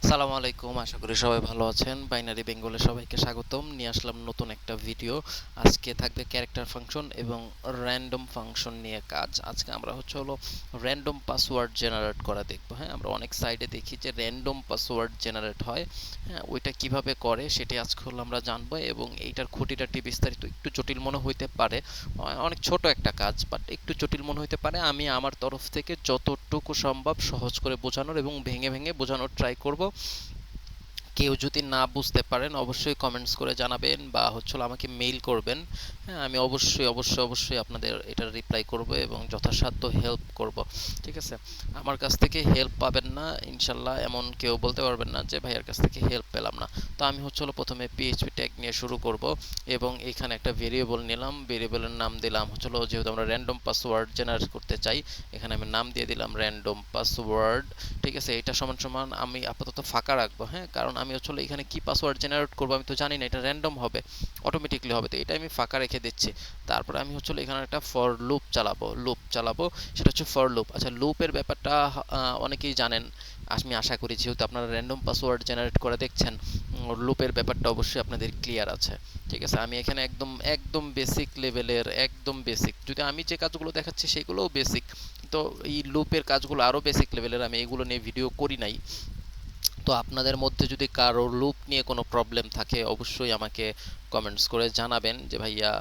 সালামু আলাইকুম, আশা করি সবাই ভালো আছেন। বাইনারি বেঙ্গলে সবাইকে স্বাগতম। নিয়ে আসলাম নতুন একটা ভিডিও। আজকে থাকবে ক্যারেক্টার ফাংশন এবং র্যান্ডম ফাংশন নিয়ে কাজ। আজকে আমরা র্যান্ডম পাসওয়ার্ড জেনারেট করা দেখব। হ্যাঁ, আমরা অনেক সাইডে দেখি যে র্যান্ডম পাসওয়ার্ড জেনারেট হয়। হ্যাঁ, ওইটা কিভাবে করে সেটি আজকে আমরা জানবো এবং এইটার খুঁটিনাটি বিস্তারিত একটু জটিল মনে হইতে পারে। অনেক ছোট একটা কাজ, বাট একটু জটিল মনে হইতে পারে। আমি আমার তরফ থেকে যতটুকু সম্ভব সহজ করে বোঝানোর এবং ভেঙে ভেঙে বোঝানোর ট্রাই করব। কেউ যদি না বুঝতে পারেন অবশ্যই কমেন্টস করে জানাবেন বা আমাকে মেইল করবেন। হ্যাঁ, আমি অবশ্যই আপনাদের এটার রিপ্লাই করব এবং যথাসাধ্য হেল্প করব। ঠিক আছে, আমার কাছ থেকে হেল্প পাবেন না ইনশাল্লাহ, এমন কেউ বলতে পারবেন না যে ভাইয়ার কাছ থেকে হেল্প পেলাম না। তো আমি প্রথমে পিএইচপি ট্যাগ নিয়ে শুরু করব এবং এখানে একটা ভেরিয়েবল নিলাম। ভেরিয়েবলের নাম দিলাম যেহেতু আমরা র্যান্ডম পাসওয়ার্ড জেনারেট করতে চাই, এখানে আমি নাম দিয়ে দিলাম র্যান্ডম পাসওয়ার্ড। ঠিক আছে, এটা সমান সমান আমি আপাতত ফাঁকা রাখবো। হ্যাঁ, কারণ আমি এখানে কি পাসওয়ার্ড জেনারেট করবো আমি তো জানি না, এটা র্যান্ডম হবে, অটোমেটিকলি হবে, তো এটা আমি ফাঁকা রেখে দিচ্ছি। তারপরে আমি এখানে একটা ফর লুপ চালাবো, সেটা হচ্ছে ফর লুপ। আচ্ছা, লুপের ব্যাপারটা অনেকেই জানেন, আমি আশা করি, যেহেতু আপনারা র্যান্ডম পাসওয়ার্ড জেনারেট করে দেখছেন, লুপের ব্যাপারটা অবশ্যই আপনাদের ক্লিয়ার আছে। ঠিক আছে, আমি এখানে একদম একদম বেসিক লেভেলের, একদম বেসিক, যদি আমি যে কাজগুলো দেখাচ্ছি সেগুলোও বেসিক, তো এই লুপের কাজগুলো আরও বেসিক লেভেলের, আমি এগুলো নিয়ে ভিডিও করি নাই। তো আপনাদের মধ্যে যদি কারো লুপ নিয়ে কোনো প্রবলেম থাকে অবশ্যই আমাকে কমেন্টস করে জানাবেন যে ভাইয়া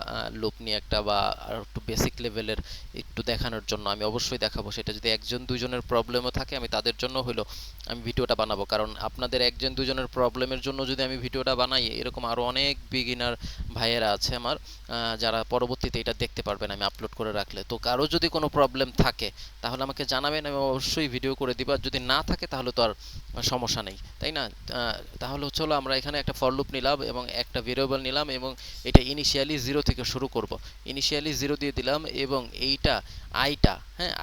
লুপ নিয়ে একটা বা আর একটু বেসিক লেভেলের একটু দেখানোর জন্য আমি অবশ্যই দেখাবো। সেটা যদি একজন দুইজনের প্রবলেমও থাকে আমি তাদের জন্য আমি ভিডিওটা বানাবো, কারণ আপনাদের একজন দুইজনের প্রবলেমের জন্য যদি আমি ভিডিওটা বানাই, এরকম আরও অনেক বিগিনার ভাইয়েরা আছে আমার, যারা পরবর্তীতে এটা দেখতে পারবেন আমি আপলোড করে রাখলে। তো কারো যদি কোনো প্রবলেম থাকে তাহলে আমাকে জানাবেন, আমি অবশ্যই ভিডিও করে দিব। আর যদি না থাকে তাহলে তো আর সমস্যা নেই, তাই না? তাহলে আমরা এখানে একটা ফর লুপ নিলাম এবং একটা ভেরিয়েবল নিলাম এবং এটা ইনিশিয়ালি 0 থেকে শুরু করব। ইনিশিয়ালি 0 দিয়ে দিলাম এবং এইটা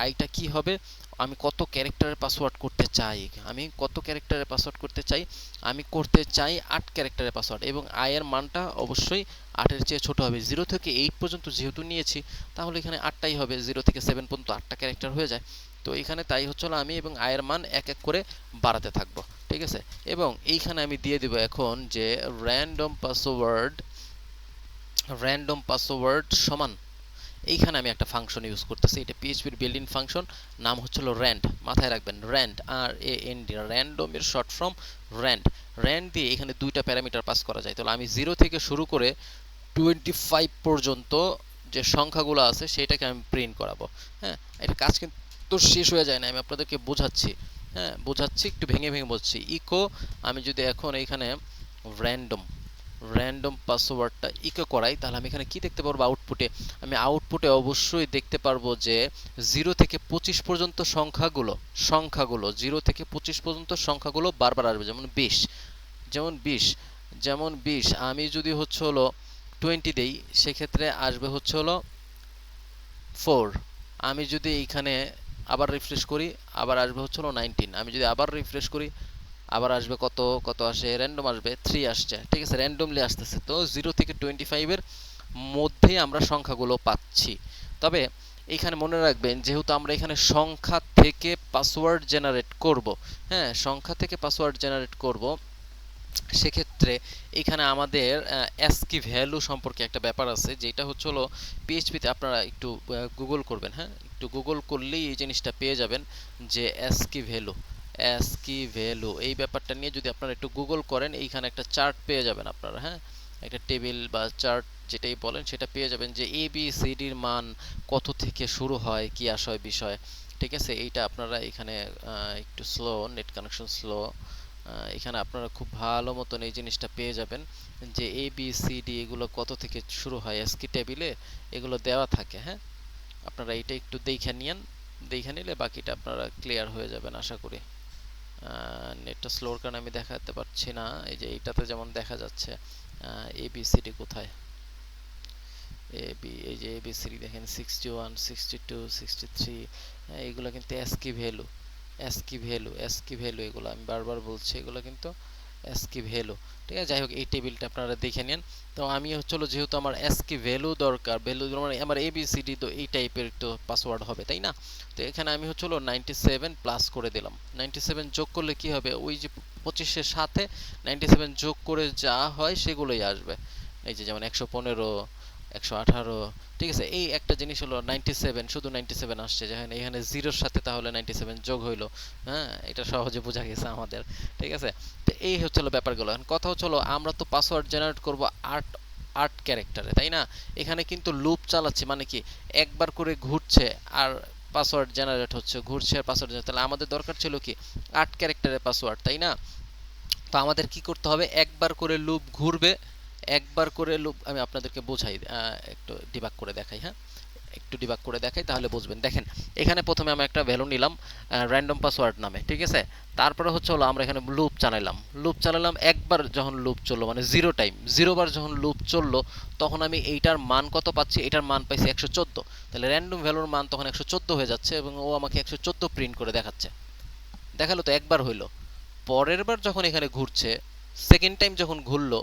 আইটা কি হবে, আমি কত ক্যারেক্টারের পাসওয়ার্ড করতে চাই, আমি করতে চাই 8 ক্যারেক্টারের পাসওয়ার্ড এবং আই এর মানটা অবশ্যই 8 এর চেয়ে ছোট হবে। 0 থেকে 8 পর্যন্ত যেহেতু নিয়েছি তাহলে এখানে 8টাই হবে, 0 থেকে 7 পর্যন্ত 8টা ক্যারেক্টার হয়ে যায়। তো এখানে তাই আমি এবং আয়ের মান এক এক করে বাড়াতে থাকবো। ঠিক আছে, এবং এইখানে আমি দিয়ে দিব এখন যে র্যান্ডম পাসওয়ার্ড সমান, এইখানে আমি একটা ফাংশন ইউজ করতেছি, এটা পিএইচপির বিল্ট ইন ফাংশন, নাম র্যান্ড। মাথায় রাখবেন, র্যান্ড, RAND, র্যান্ডম এর শর্ট ফর্ম র্যান্ড। র্যান্ড দিয়ে এখানে দুইটা প্যারামিটার পাস করা যায়। তাহলে আমি 0 থেকে শুরু করে 25 পর্যন্ত যে সংখ্যাগুলো আছে সেটাকে আমি প্রিন্ট করাবো। হ্যাঁ, এটা কাজ কিন্তু শেষ হয়ে যায় না, আমি আপনাদেরকে বোঝাচ্ছি। হ্যাঁ, বোঝাচ্ছি, একটু ভেঙে ভেঙে বলছি। ইকো, আমি যদি এখন এইখানে র্যান্ডম র্যান্ডম পাসওয়ার্ডটা ইকো করাই তাহলে আমি এখানে কি দেখতে পারবো আউটপুটে? আমি আউটপুটে অবশ্যই দেখতে পারবো যে 0 থেকে 25 পর্যন্ত সংখ্যাগুলো 0 থেকে 25 পর্যন্ত সংখ্যাগুলো বারবার আসবে। যেমন 20 আমি যদি 20 দেই সেক্ষেত্রে আসবে 4। আমি যদি এইখানে আবার রিফ্রেশ করি আবার আসবে 19। আমি যদি আবার রিফ্রেশ করি আবার আসবে কত আসে, র্যান্ডম আসবে 3 আসছে। ঠিক আছে, র্যান্ডমলি আসতেছে। তো 0 থেকে 25 এর মধ্যেই আমরা সংখ্যাগুলো পাচ্ছি। তবে এইখানে মনে রাখবেন, যেহেতু আমরা এখানে সংখ্যা থেকে পাসওয়ার্ড জেনারেট করব, হ্যাঁ, সংখ্যা থেকে পাসওয়ার্ড জেনারেট করব, সেক্ষেত্রে এখানে আমাদের অ্যাস্কি ভ্যালু সম্পর্কে একটা ব্যাপার আছে, যেটা পিএইচপিতে আপনারা একটু গুগল করবেন। হ্যাঁ, একটু গুগল করলেই এই জিনিসটা পেয়ে যাবেন যে অ্যাস্কি ভ্যালু এই ব্যাপারটা নিয়ে যদি আপনারা একটু গুগল করেন, এইখানে একটা চার্ট পেয়ে যাবেন আপনারা। হ্যাঁ, একটা টেবিল বা চার্ট যেটাই বলেন সেটা পেয়ে যাবেন যে ABCDর মান কত থেকে শুরু হয়, কি আশয় বিষয়। ঠিক আছে, এইটা আপনারা এখানে একটু স্লো, নেট কানেকশন স্লো, এখানে আপনারা খুব ভালো মতন এই জিনিসটা পেয়ে যাবেন যে ABCD এগুলো কত থেকে শুরু হয়, এসকি টেবিলে এগুলো দেওয়া থাকে। হ্যাঁ, আপনারা এটা একটু দেখে নিলে বাকিটা আপনারা ক্লিয়ার হয়ে যাবেন আশা করি। নেটটা স্লোর কারণে আমি দেখাতে পারছি না। এই যে এইটাতে যেমন দেখা যাচ্ছে ABCD কোথায়, এই যে ABCD দেখেন 61, 62, 63, এইগুলো কিন্তু অ্যাস্কি ভ্যালু এগুলো আমি বারবার বলছি, এগুলো কিন্তু অ্যাস্কি ভ্যালু। ঠিক আছে, যাই হোক এই টেবিলটা আপনারা দেখে নেন। তো আমি যেহেতু আমার অ্যাস্কি ভ্যালু দরকার, আমার ABCD, তো এই টাইপের তো পাসওয়ার্ড হবে, তাই না? তো এখানে আমি 97 প্লাস করে দিলাম। 97 যোগ করলে কি হবে, ওই যে 25 এর সাথে 97 যোগ করে যা হয় সেগুলোই আসবে। এই যে যেমন 115, 118, ঠিক আছে। এই একটা জিনিস হলো 97, শুধু 97 আসছে, যেখানে এখানে জিরোর সাথে তাহলে 97 যোগ হইলো। হ্যাঁ, এটা সহজে বোঝা গেছে আমাদের, ঠিক আছে। তো এই হচ্ছে হলো ব্যাপারগুলো। এখন কথা হচ্ছে হলো আমরা তো পাসওয়ার্ড জেনারেট করব 8 ক্যারেক্টারে, তাই না? এখানে কিন্তু লুপ চালাচ্ছি, মানে কি একবার করে ঘুরছে আর পাসওয়ার্ড জেনারেট হচ্ছে, ঘুরছে আর পাসওয়ার্ড জেনারেট। তাহলে আমাদের দরকার ছিল কি 8 ক্যারেক্টারের পাসওয়ার্ড, তাই না? তো আমাদের কি করতে হবে, একবার করে লুপ ঘুরবে, একবার করে লুপ, আমি আপনাদেরকে বোঝাই, একটু ডিবাগ করে দেখাই। হ্যাঁ, একটু ডিবাগ করে দেখাই তাহলে বুঝবেন। দেখেন, এখানে প্রথমে আমি একটা ভ্যালু নিলাম র্যান্ডম পাসওয়ার্ড নামে, ঠিক আছে। তারপরে হচ্ছে হলো আমরা এখানে লুপ চালালাম একবার, যখন লুপ চললো মানে 0 বার যখন লুপ চললো, তখন আমি এইটার মান কত পাচ্ছি, এটার মান পাইছি 114। তাহলে র্যান্ডম ভ্যালুর মান তখন 114 হয়ে যাচ্ছে এবং ও আমাকে 114 প্রিন্ট করে দেখাচ্ছে। দেখালো তো, একবার হইলো। পরের বার যখন এখানে ঘুরছে, সেকেন্ড টাইম যখন ঘুরলো,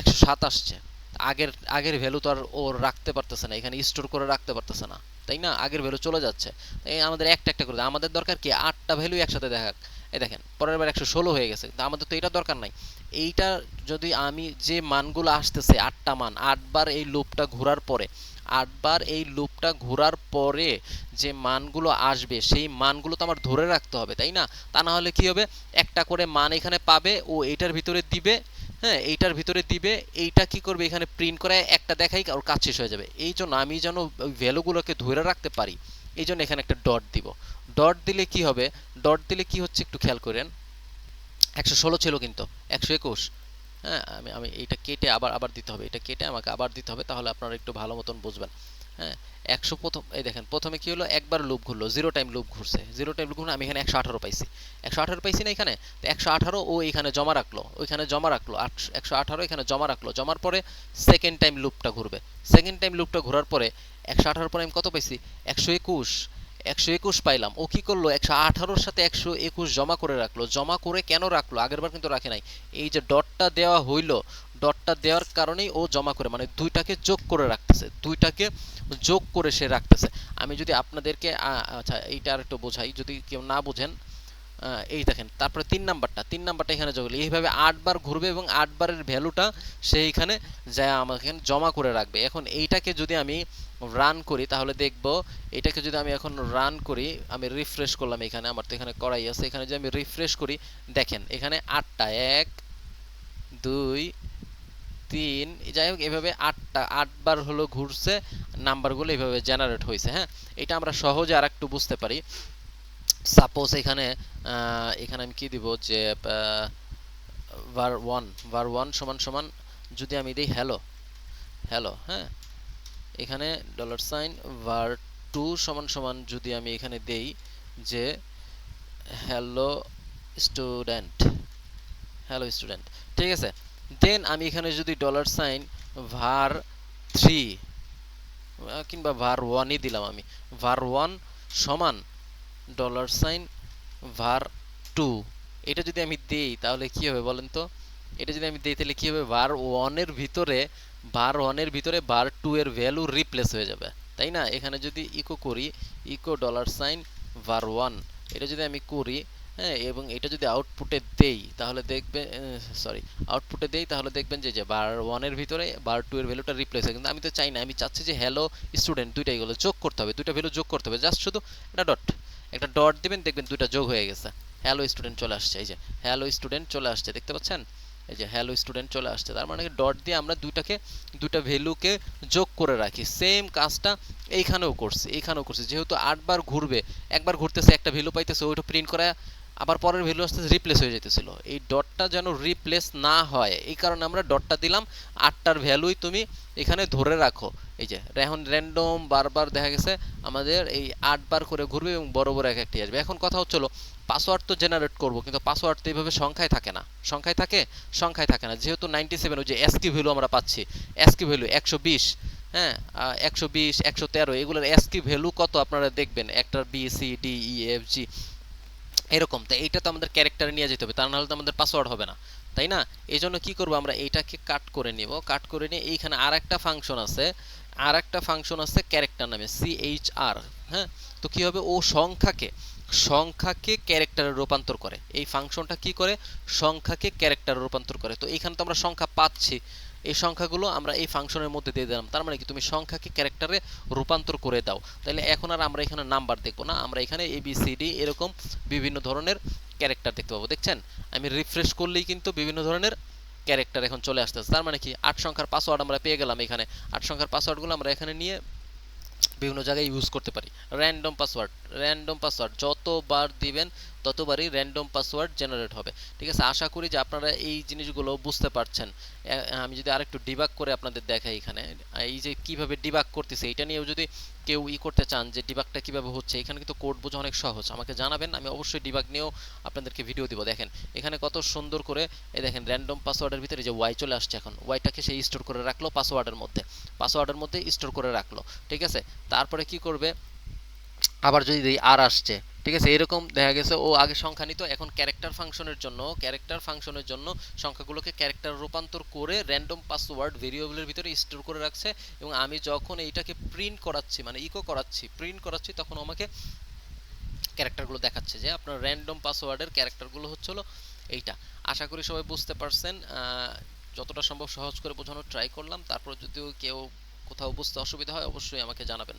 107 আসছে। আগের আগের ভ্যালু তো আর ও রাখতে পারতেছে না, এখানে স্টোর করে রাখতে পারতেছে না, তাই না? আগের ভ্যালু চলে যাচ্ছে। এই আমাদের একটা একটা করে আমাদের দরকার কি 8টা ভ্যালু একসাথে দেখাক। এই দেখেন, পরের বার 116 হয়ে গেছে, কিন্তু আমাদের তো এটা দরকার নাই। এইটা যদি আমি যে মানগুলো আসতেছে 8টা মান, 8 বার এই লুপটা ঘোরার পরে, 8 বার এই লুপটা ঘোরার পরে যে মানগুলো আসবে সেই মানগুলো তো আমার ধরে রাখতে হবে, তাই না? তা না হলে কি হবে, একটা করে মান এখানে পাবে, ও এটার ভিতরে দিবে, হ্যাঁ এইটার ভিতরে দিবে, এইটা কি করবে এখানে প্রিন্ট করে একটা দেখাই ওর কাজ শেষ হয়ে যাবে। এই জন্য আমি যেন ওই ভ্যালুগুলোকে ধরে রাখতে পারি, এই জন্য এখানে একটা ডট দিব। ডট দিলে কি হবে, ডট দিলে কি হচ্ছে একটু খেয়াল করেন। 116 ছিল কিন্তু 121। হ্যাঁ, আমি আমি এইটা কেটে আবার আবার দিতে হবে, এটা কেটে আমাকে আবার দিতে হবে, তাহলে আপনারা একটু ভালো মতন বুঝবেন। হ্যাঁ, 100 প্রথম, এই দেখেন প্রথমে কি হলো, একবার লুপ ঘুরলো, 0 টাইম লুপ ঘুরছে, 0 টাইম লুপ ঘুরলো, আমি এখানে 118 পাইছি। 118 পাইছি না এখানে, তো 118 ও এখানে জমা রাখলো, ওইখানে জমা রাখলো, 118 এখানে জমা রাখলো, জমার পরে সেকেন্ড টাইম লুপটা ঘুরবে। সেকেন্ড টাইম লুপটা ঘোরার পরে 118 পরে আমি কত পাইছি, 121। 121 পাইলাম। ও কি করলো, 118-র সাথে 121 জমা করে রাখলো। জমা করে কেন রাখলো, আগেরবার কিন্তু রাখে নাই। এই যে ডটটা দেওয়া হইলো, ডটটা দেওয়ার কারণেই ও জমা করে, মানে দুইটাকে যোগ করে রাখতেছে, দুইটাকে যোগ করে সে রাখতেছে। আমি যদি আপনাদেরকে আচ্ছা এইটা আর একটু বোঝাই, যদি কেউ না বুঝেন। এই দেখেন, তারপরে 3 নাম্বারটা এখানে যোগ হলো, এইভাবে 8 বার ঘুরবে এবং 8 বারের ভ্যালুটা সে এখানে যা আমাকে জমা করে রাখবে। এখন এইটাকে যদি আমি রান করি তাহলে দেখব, এটাকে যদি আমি এখন রান করি, আমি রিফ্রেশ করলাম, এখানে আমার তো এখানে করাই আছে, এখানে যদি আমি রিফ্রেশ করি, দেখেন এখানে 8টা, 1 2 3, যাই হোক এভাবে 8 বার হলো ঘুরছে, নাম্বারগুলো এইভাবে জেনারেট হয়েছে। হ্যাঁ, এটা আমরা সহজে আর একটু বুঝতে পারি। সাপোজ এখানে এখানে আমি কি দিব, যে var1 সমান সমান যদি আমি দিই হ্যালো হ্যালো, হ্যাঁ, এখানে $, var2 সমান সমান যদি আমি এখানে দেই যে হ্যালো স্টুডেন্ট, হ্যালো স্টুডেন্ট, ঠিক আছে। দেন আমি এখানে যদি $var3 কিংবা var1ই দিলাম, আমি var1 সমান $var2, এটা যদি আমি দেই তাহলে কি হবে বলেন তো? এটা যদি আমি দেই তাহলে কি হবে, var1 এর ভিতরে var2 এর ভ্যালু রিপ্লেস হয়ে যাবে, তাই না? এখানে যদি ইকো করি, ইকো $var1, এটা যদি আমি করি, হ্যাঁ, এবং এটা যদি আউটপুটে দেই তাহলে দেখবে, আউটপুটে দেই তাহলে দেখবেন যে var1 এর ভিতরে var2 এর ভ্যালুটা রিপ্লেস হয়। কিন্তু আমি তো চাই না, আমি চাচ্ছি যে হ্যালো স্টুডেন্ট, দুইটাই গুলো যোগ করতে হবে, দুইটা ভ্যালু যোগ করতে হবে, জাস্ট শুধু একটা ডট দিবেন, দেখবেন দুইটা যোগ হয়ে গেছে, হ্যালো স্টুডেন্ট চলে আসছে। এই যে হ্যালো স্টুডেন্ট চলে আসছে, দেখতে পাচ্ছেন? এই যে হ্যালো স্টুডেন্ট চলে আসছে, তার মানে ডট দিয়ে আমরা দুইটা ভ্যালুকে যোগ করে রাখি। সেম কাজটা এইখানেও করছি, যেহেতু 8 বার ঘুরবে, একবার ঘুরতেছে একটা ভ্যালু পাইতেছে, ওইটা প্রিন্ট করা, আবার পরের ভ্যালু আসতে রিপ্লেস হয়ে যেতেছিল। এই ডটটা যেন রিপ্লেস না হয়, এই কারণে আমরা ডটটা দিলাম। 8টার ভ্যালুই তুমি এখানে ধরে রাখো। এই যে এখন র্যান্ডম বারবার দেখা গেছে আমাদের এই 8 বার করে ঘুরবে এবং বড় বড় এক একটি আসবে। এখন কথা হচ্ছিল পাসওয়ার্ড তো জেনারেট করব, কিন্তু পাসওয়ার্ড তো এইভাবে সংখ্যায় থাকে না, সংখ্যায় থাকে না, যেহেতু 97 ওই যে এসকিউ ভ্যালু আমরা পাচ্ছি, এসকিউ ভ্যালু 120, হ্যাঁ, 120 113, এগুলোর এসকিউ ভ্যালু কত আপনারা দেখবেন, একটার B C D E F G এরকম। তো এইটা তো আমাদের ক্যারেক্টারে নিয়ে যেতে হবে, তা না হলে তো আমাদের পাসওয়ার্ড হবে না, তাই না? এই জন্য কী করবো, আমরা এইটাকে কাট করে নিব, কাট করে নিয়ে এইখানে আরেকটা ফাংশন আছে ক্যারেক্টার নামে CHR। হ্যাঁ, তো কী হবে, ও সংখ্যাকে সংখ্যাকে ক্যারেক্টারে রূপান্তর করে। এই ফাংশনটা কি করে? সংখ্যাকে ক্যারেক্টারে রূপান্তর করে। তো এখানে তো আমরা সংখ্যা পাচ্ছি, এই সংখ্যাগুলো আমরা এই ফাংশনের মধ্যে দিয়ে দিলাম। তার মানে কি তুমি সংখ্যাকে ক্যারেক্টারে রূপান্তর করে দাও। তাহলে এখন আর আমরা এখানে নাম্বার দেখবো না, আমরা এখানে ABCD এরকম বিভিন্ন ধরনের ক্যারেক্টার দেখতে পাবো। দেখছেন আমি রিফ্রেশ করলেই কিন্তু বিভিন্ন ধরনের ক্যারেক্টার এখন চলে আসতেছে। তার মানে কি 8 সংখ্যার পাসওয়ার্ড আমরা পেয়ে গেলাম। এখানে 8 সংখ্যার পাসওয়ার্ডগুলো আমরা এখানে নিয়ে বিভিন্ন জায়গায় ইউজ করতে পারি। র্যান্ডম পাসওয়ার্ড যতবার দিবেন ততবারই র্যান্ডম পাসওয়ার্ড জেনারেট হবে। ঠিক আছে, আশা করি যে আপনারা এই জিনিসগুলো বুঝতে পারছেন। আমি যদি আরেকটু ডিবাগ করে আপনাদের দেখাই, এখানে এই যে কিভাবে ডিবাগ করতেছে এটা নিয়েও যদি কেউ করতে চান যে ডিবাগটা কিভাবে হচ্ছে, এখানে কিন্তু কোড বোঝা অনেক সহজ, আমাকে জানাবেন, আমি অবশ্যই ডিবাগ নিয়েও আপনাদেরকে ভিডিও দিব। দেখেন এখানে কত সুন্দর করে এই দেখেন র্যান্ডম পাসওয়ার্ডের ভিতরে যে ওয়াই চলে আসছে, এখন ওয়াইটাকে সে স্টোর করে রাখলো পাসওয়ার্ডের মধ্যে স্টোর করে রাখলো। ঠিক আছে, তারপরে কি করবে, আবার যদি দেই আর আসছে। ঠিক আছে, এরকম দেখা গেছে ও আগে সংখ্যা নিত, এখন ক্যারেক্টার ফাংশনের জন্য সংখ্যাগুলোকে ক্যারেক্টার রূপান্তর করে র্যান্ডম পাসওয়ার্ড ভেরিয়েবলের ভিতরে স্টোর করে রাখছে। এবং আমি যখন এইটাকে প্রিন্ট করাচ্ছি, মানে প্রিন্ট করাচ্ছি, তখন আমাকে ক্যারেক্টারগুলো দেখাচ্ছে যে আপনার র্যান্ডম পাসওয়ার্ডের ক্যারেক্টারগুলো হচ্ছে হলো এইটা। আশা করি সবাই বুঝতে পারছেন। যতটা সম্ভব সহজ করে বোঝানোর ট্রাই করলাম। তারপর যদিও কেউ কোথাও বুঝতে অসুবিধা হয় অবশ্যই আমাকে জানাবেন।